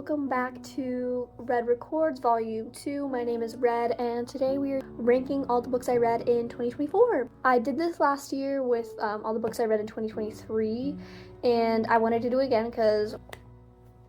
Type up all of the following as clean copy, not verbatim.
welcome back to Red Records Volume 2. My name is Red, and today we are ranking all the books I read in 2024. I did this last year with all the books I read in 2023, and I wanted to do it again because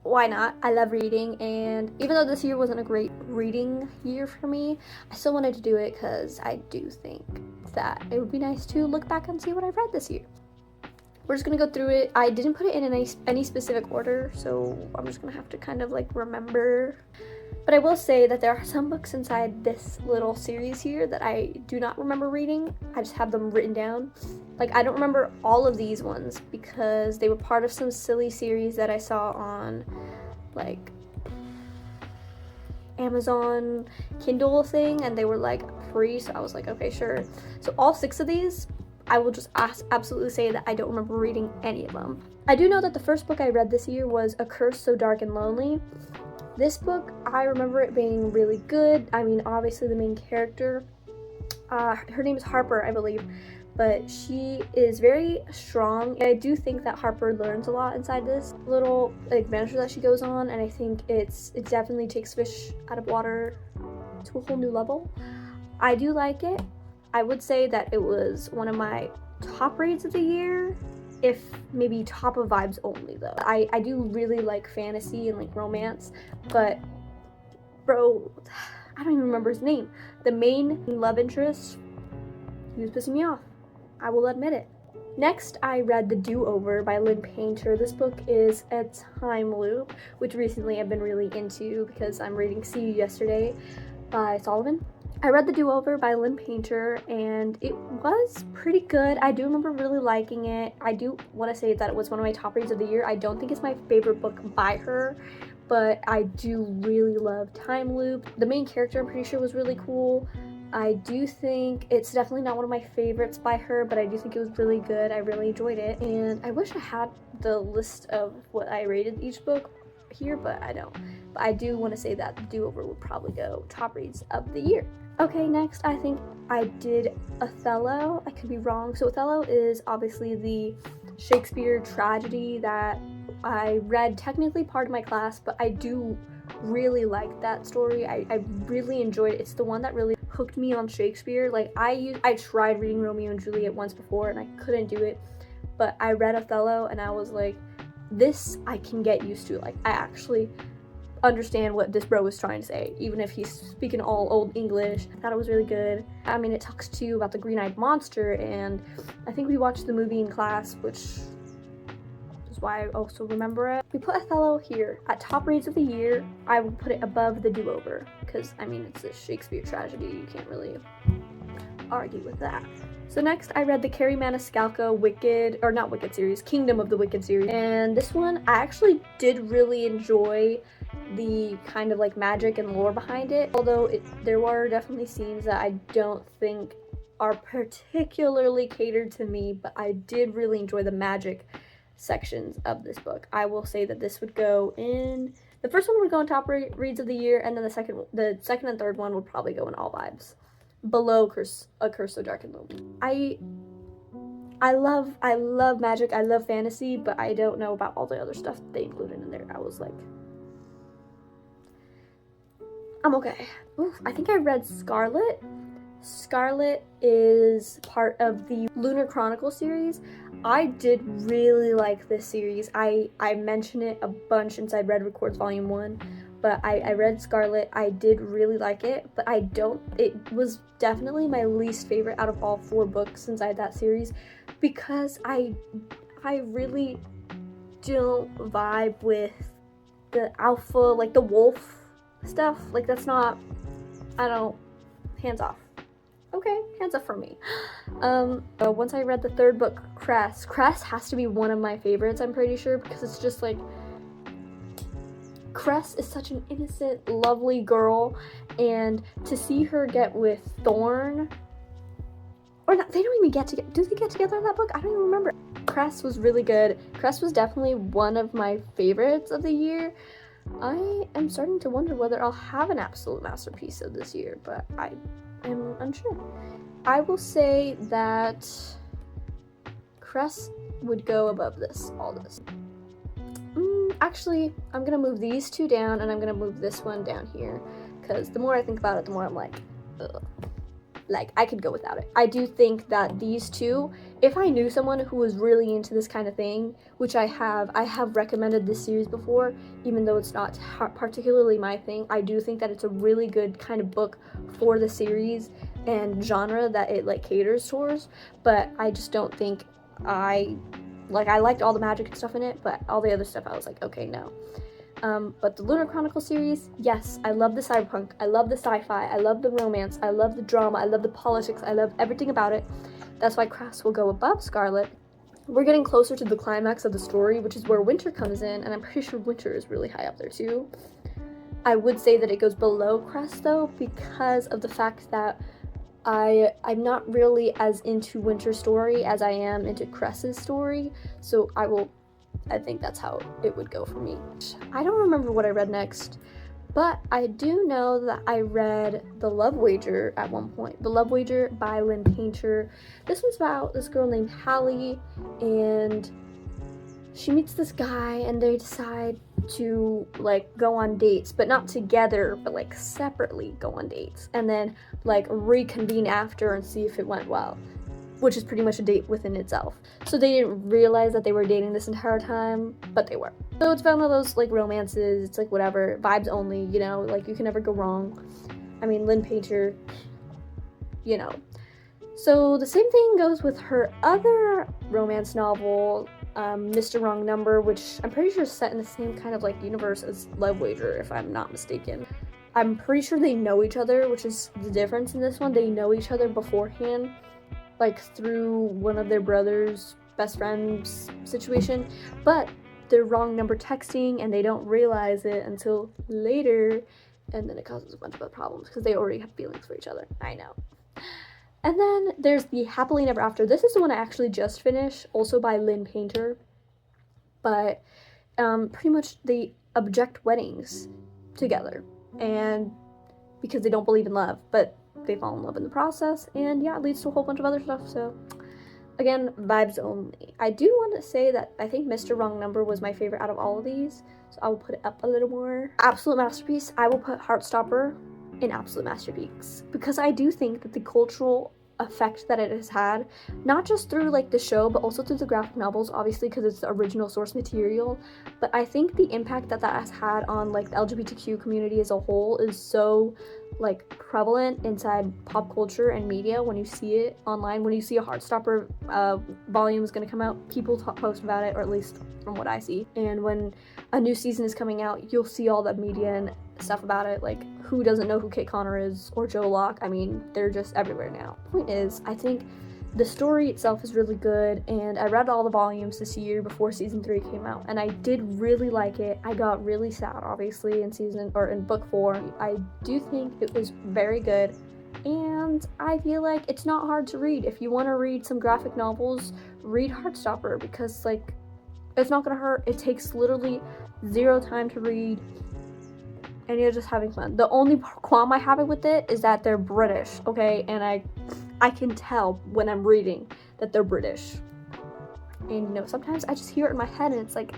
why not? I love reading, and even though this year wasn't a great reading year for me, I still wanted to do it because I do think that it would be nice to look back and see what I've read this year. We're just gonna go through it. I didn't put it in any specific order, so I'm just gonna have to kind of like remember. But I will say that there are some books inside this little series here that I do not remember reading. I just have them written down. Like, I don't remember all of these ones because they were part of some silly series that I saw on like Amazon Kindle thing, and they were like free, so I was like, okay, sure. So all 6 of these, I will just absolutely say that I don't remember reading any of them. I do know that the first book I read this year was A Curse So Dark and Lonely. This book, I remember it being really good. I mean, obviously the main character, her name is Harper, I believe, but she is very strong. I do think that Harper learns a lot inside this little adventure that she goes on, and I think it definitely takes fish out of water to a whole new level. I do like it. I would say that it was one of my top reads of the year, if maybe top of vibes only though. I do really like fantasy and like romance, but bro, I don't even remember his name. The main love interest, he was pissing me off. I will admit it. Next, I read The Do-Over by Lynn Painter. This book is a time loop, which recently I've been really into because I'm reading See You Yesterday by Sullivan. I read The Do-Over by Lynn Painter, and it was pretty good. I do remember really liking it. I do want to say that it was one of my top reads of the year. I don't think it's my favorite book by her, but I do really love Time Loop. The main character, I'm pretty sure, was really cool. I do think it's definitely not one of my favorites by her, but I do think it was really good. I really enjoyed it, and I wish I had the list of what I rated each book here, but I don't. But I do want to say that The Do-Over would probably go top reads of the year. Okay, next I think I did Othello. I could be wrong. So Othello is obviously the Shakespeare tragedy that I read, technically part of my class, but I do really like that story. I really enjoyed it. It's the one that really hooked me on Shakespeare. Like, I tried reading Romeo and Juliet once before and I couldn't do it, but I read Othello and I was like, this I can get used to. Like, I actually understand what this bro was trying to say, even if he's speaking all old English. I thought it was really good. I mean, it talks to you about the green-eyed monster, and I think we watched the movie in class, which is why I also remember it. We put Othello here at top reads of the year. I would put it above The Do-Over because, I mean, it's a Shakespeare tragedy. You can't really argue with that. So next I read the Carrie Maniscalco Kingdom of the Wicked series, and this one I actually did really enjoy the kind of like magic and lore behind it, although there were definitely scenes that I don't think are particularly catered to me, but I did really enjoy the magic sections of this book. I will say that this would go in, the first one would go in top reads of the year, and then the second and third one would probably go in all vibes, below A Curse So Dark and Lonely. I love magic, I love fantasy, but I don't know about all the other stuff they included in there. I was like, I'm okay. Oof, I think I read Scarlet. Scarlet is part of the Lunar Chronicle series. I did really like this series. I mention it a bunch inside Red Records Volume 1, but I read Scarlet. I did really like it, but it was definitely my least favorite out of all 4 books inside that series because I really don't vibe with the alpha, like the wolf stuff. Like, that's not, hands off. Okay, hands up for me. Once I read the 3rd book, Cress has to be one of my favorites, I'm pretty sure, because it's just like, Cress is such an innocent, lovely girl, and to see her get with Thorn, or not, they don't even get together. Do they get together in that book? I don't even remember. Cress was really good. Cress was definitely one of my favorites of the year. I am starting to wonder whether I'll have an absolute masterpiece of this year, but I am unsure. I will say that Cress would go above all this. Actually, I'm gonna move these two down, and I'm gonna move this one down here, because the more I think about it, the more I'm like, ugh. Like, I could go without it. I do think that these two, if I knew someone who was really into this kind of thing, which I have recommended this series before, even though it's not particularly my thing, I do think that it's a really good kind of book for the series and genre that it, like, caters towards, but I just don't think I liked all the magic and stuff in it, but all the other stuff I was like, okay, no. But the Lunar Chronicle series, yes, I love the cyberpunk, I love the sci-fi, I love the romance, I love the drama, I love the politics, I love everything about it. That's why Cress will go above Scarlet. We're getting closer to the climax of the story, which is where Winter comes in, and I'm pretty sure Winter is really high up there too. I would say that it goes below Cress though, because of the fact that I'm not really as into Winter's story as I am into Cress's story, so I think that's how it would go for me. I don't remember what I read next, but I do know that I read The Love Wager at one point. The Love Wager by Lynn Painter. This one's about this girl named Hallie, and she meets this guy, and they decide to, like, go on dates, but not together, but, like, separately go on dates, and then, like, reconvene after and see if it went well, which is pretty much a date within itself. So they didn't realize that they were dating this entire time, but they were. So it's one of those, like, romances, it's like whatever, vibes only, you know, like, you can never go wrong. I mean, Lynn Painter, you know. So the same thing goes with her other romance novel, Mr. Wrong Number, which I'm pretty sure is set in the same kind of, like, universe as Love Wager, if I'm not mistaken. I'm pretty sure they know each other, which is the difference in this one. They know each other beforehand, like, through one of their brother's best friends situation, but they're wrong number texting, and they don't realize it until later, and then it causes a bunch of other problems, because they already have feelings for each other. I know. And then there's the Happily Never After. This is the one I actually just finished, also by Lynn Painter, but pretty much they object weddings together, and because they don't believe in love, but they fall in love in the process, and yeah, it leads to a whole bunch of other stuff. So again, vibes only. I do want to say that I think Mr. Wrong Number was my favorite out of all of these, so I will put it up a little more. Absolute masterpiece, I will put Heartstopper in absolute masterpiece, because I do think that the cultural effect that it has had, not just through, like, the show, but also through the graphic novels, obviously because it's the original source material, but I think the impact that has had on, like, the LGBTQ community as a whole is so, like, prevalent inside pop culture and media. When you see it online, when you see a Heartstopper volume is going to come out, people post about it, or at least from what I see, and when a new season is coming out, you'll see all the media and stuff about it. Like, who doesn't know who Kate Connor is, or Joe Locke? I mean, they're just everywhere now. Point is, I think the story itself is really good, and I read all the volumes this year before season 3 came out, and I did really like it. I got really sad, obviously, in book 4. I do think it was very good, and I feel like it's not hard to read. If you want to read some graphic novels, read Heartstopper, because, like, it's not gonna hurt. It takes literally 0 time to read, and you're just having fun. The only qualm I have with it is that they're British, okay? And I can tell when I'm reading that they're British. And, you know, sometimes I just hear it in my head and it's like,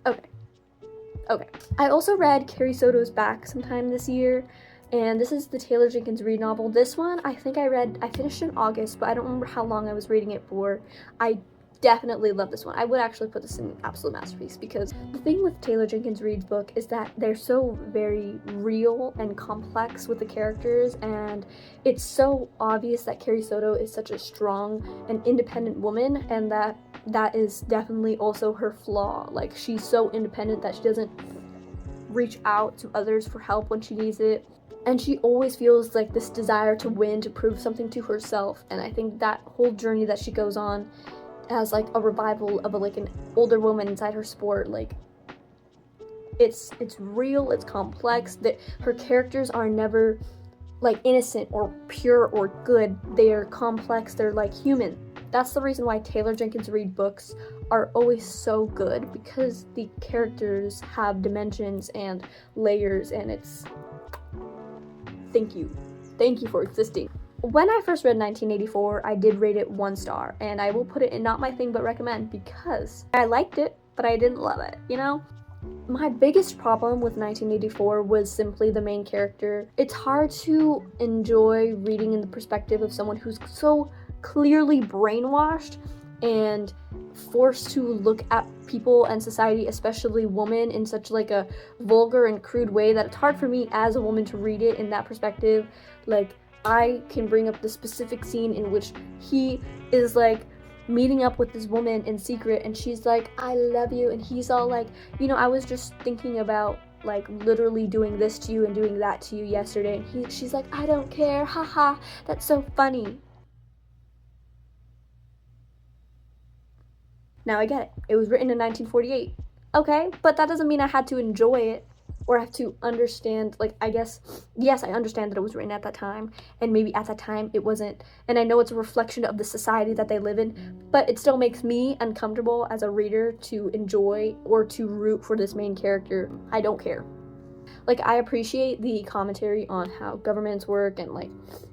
okay. I also read Carrie Soto's Back sometime this year, and this is the Taylor Jenkins Reid novel. This one, I think I finished in August, but I don't remember how long I was reading it for. I definitely love this one. I would actually put this in absolute masterpiece, because the thing with Taylor Jenkins Reid's book is that they're so very real and complex with the characters, and it's so obvious that Carrie Soto is such a strong and independent woman, and that is definitely also her flaw. Like, she's so independent that she doesn't reach out to others for help when she needs it, and she always feels like this desire to win, to prove something to herself. And I think that whole journey that she goes on as, like, a revival of an older woman inside her sport, like, it's real, it's complex, that her characters are never, like, innocent or pure or good. They're complex, they're like human. That's the reason why Taylor Jenkins Reid books are always so good, because the characters have dimensions and layers, and it's thank you for existing. When I first read 1984, I did rate it 1 star, and I will put it in not my thing but recommend, because I liked it, but I didn't love it, you know? My biggest problem with 1984 was simply the main character. It's hard to enjoy reading in the perspective of someone who's so clearly brainwashed and forced to look at people and society, especially women, in such like a vulgar and crude way that it's hard for me as a woman to read it in that perspective. Like, I can bring up the specific scene in which he is like meeting up with this woman in secret, and she's like, I love you, and he's all like, you know, I was just thinking about like literally doing this to you and doing that to you yesterday, and she's like, I don't care, haha, that's so funny. Now I get it, it was written in 1948, okay, but that doesn't mean I had to enjoy it or have to understand, like, I guess, yes, I understand that it was written at that time, and maybe at that time it wasn't, and I know it's a reflection of the society that they live in, but it still makes me uncomfortable as a reader to enjoy or to root for this main character. I don't care. Like, I appreciate the commentary on how governments work and, like,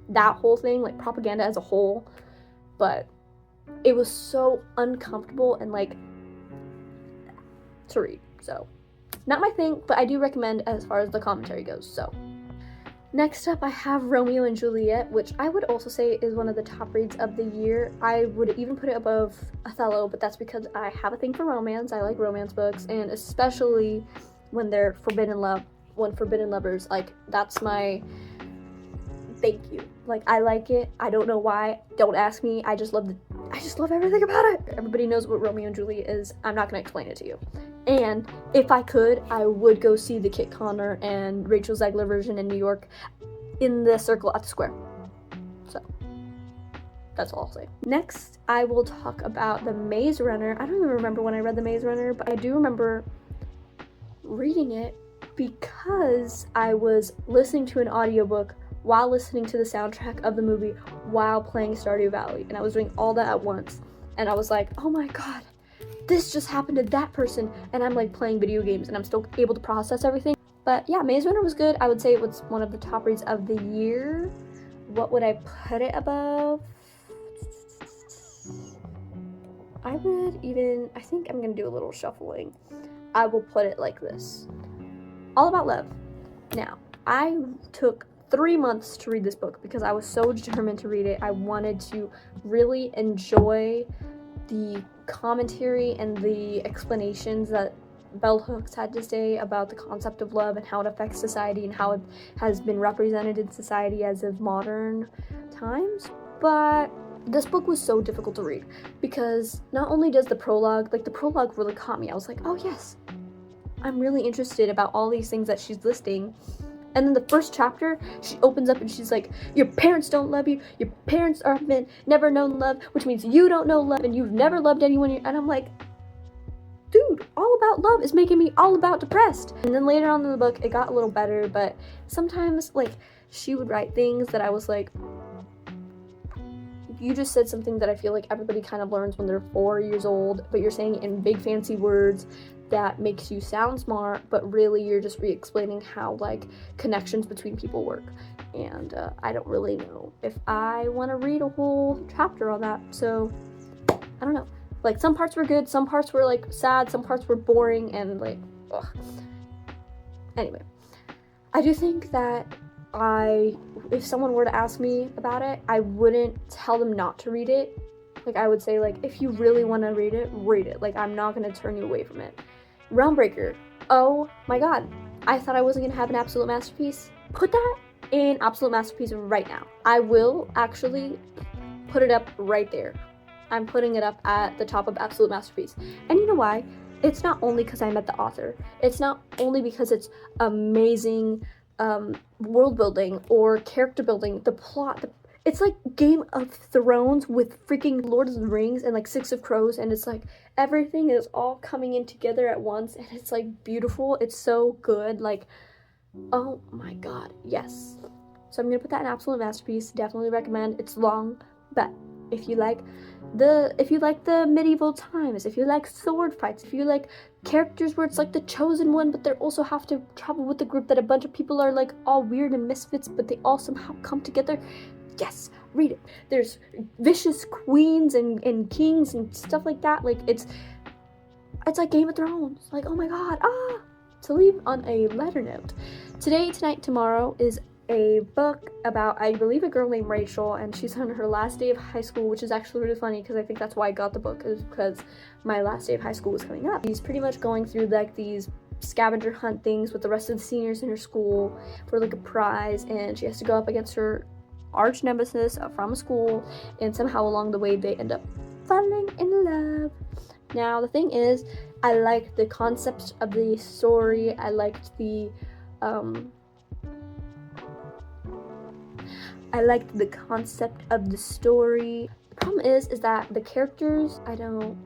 that whole thing, like, propaganda as a whole, but it was so uncomfortable and, like, to read, so. Not my thing, but I do recommend as far as the commentary goes, so. Next up, I have Romeo and Juliet, which I would also say is one of the top reads of the year. I would even put it above Othello, but that's because I have a thing for romance. I like romance books, and especially when they're forbidden lovers, like, that's my thank you. Like, I like it. I don't know why. Don't ask me. I just love everything about it. Everybody knows what Romeo and Juliet is. I'm not gonna explain it to you. And if I could, I would go see the Kit Connor and Rachel Zegler version in New York in the circle at the square. So, that's all I'll say. Next, I will talk about The Maze Runner. I don't even remember when I read The Maze Runner, but I do remember reading it because I was listening to an audiobook while listening to the soundtrack of the movie while playing Stardew Valley. And I was doing all that at once. And I was like, oh my god, this just happened to that person, and I'm like playing video games and I'm still able to process everything. But yeah, Maze Runner was good. I would say it was one of the top reads of the year. What would I put it above? I think I'm gonna do a little shuffling. I will put it like this. All About Love. Now, I took 3 months to read this book because I was so determined to read it. I wanted to really enjoy the commentary and the explanations that Bell Hooks had to say about the concept of love and how it affects society and how it has been represented in society as of modern times. But this book was so difficult to read because not only does the prologue really caught me. I was like, oh yes, I'm really interested about all these things that she's listing. And then the first chapter, she opens up and she's like, your parents don't love you, your parents have never known love, which means you don't know love and you've never loved anyone. And I'm like, dude, All About Love is making me all about depressed. And then later on in the book, it got a little better, but sometimes, like, she would write things that I was like, you just said something that I feel like everybody kind of learns when they're 4 years old, but you're saying it in big fancy words that makes you sound smart, but really you're just re-explaining how, like, connections between people work. And I don't really know if I want to read a whole chapter on that, so I don't know. Like, some parts were good, some parts were, like, sad, some parts were boring, and, like, ugh. Anyway, I do think that if someone were to ask me about it, I wouldn't tell them not to read it. Like, I would say, like, if you really want to read it. Like, I'm not going to turn you away from it. Realmbreaker. Oh my god. I thought I wasn't going to have an absolute masterpiece. Put that in absolute masterpiece right now. I will actually put it up right there. I'm putting it up at the top of absolute masterpiece. And you know why? It's not only because I met the author. It's not only because it's amazing world building or character building. The plot, it's like Game of Thrones with freaking Lord of the Rings and like Six of Crows, and it's like everything is all coming in together at once, and it's like beautiful. It's so good. Like, oh my god, yes. So I'm gonna put that in absolute masterpiece. Definitely recommend. It's long, but if you like the medieval times, if you like sword fights, if you like characters where it's like the chosen one, but they also have to travel with the group that a bunch of people are like all weird and misfits, but they all somehow come together. Yes, read it. There's vicious queens and kings and stuff like that. Like, It's like Game of Thrones. Like, oh my god, ah! To leave on a lighter note, Today, Tonight, Tomorrow is a book about, I believe, a girl named Rachel, and she's on her last day of high school, which is actually really funny because I think that's why I got the book, is because my last day of high school was coming up. She's pretty much going through like these scavenger hunt things with the rest of the seniors in her school for like a prize, and she has to go up against her arch nemesis from school, and somehow along the way they end up falling in love. Now the thing is, I liked the concept of the story. I liked the concept of the story. The problem is that the characters, I don't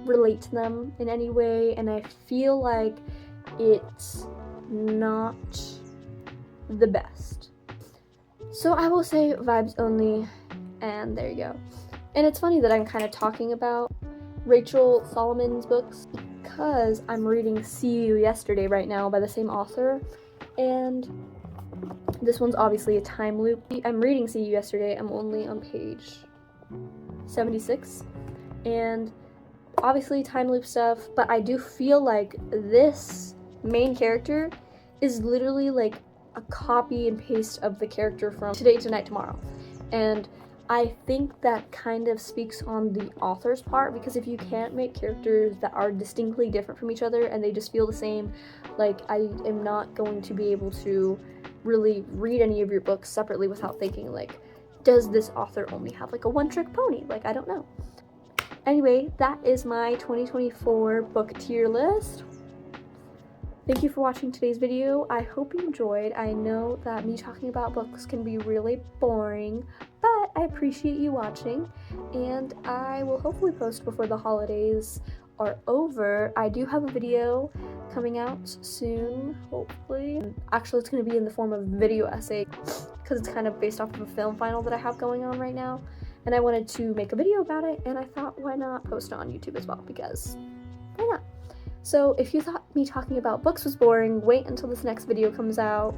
relate to them in any way, and I feel like it's not the best. So I will say vibes only, and there you go. And it's funny that I'm kind of talking about Rachel Solomon's books because I'm reading See You Yesterday right now by the same author, and this one's obviously a time loop. I'm reading See You Yesterday, I'm only on page 76, and obviously time loop stuff, but I do feel like this main character is literally like a copy and paste of the character from Today, Tonight, Tomorrow. And I think that kind of speaks on the author's part, because if you can't make characters that are distinctly different from each other and they just feel the same, like, I am not going to be able to really read any of your books separately without thinking, like, does this author only have like a one-trick pony? Like, I don't know. Anyway, that is my 2024 book tier list. Thank you for watching today's video. I hope you enjoyed. I know that me talking about books can be really boring, but I appreciate you watching, and I will hopefully post before the holidays are over. I do have a video coming out soon, hopefully. Actually, it's going to be in the form of a video essay because it's kind of based off of a film final that I have going on right now, and I wanted to make a video about it, and I thought, why not post it on YouTube as well, because why not? So if you thought me talking about books was boring, wait until this next video comes out.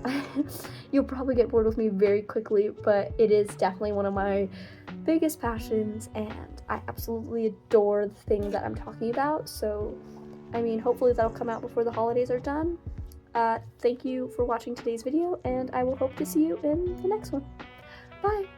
You'll probably get bored with me very quickly, but it is definitely one of my biggest passions, and I absolutely adore the thing that I'm talking about. So, I mean, hopefully that'll come out before the holidays are done. Thank you for watching today's video, and I will hope to see you in the next one. Bye!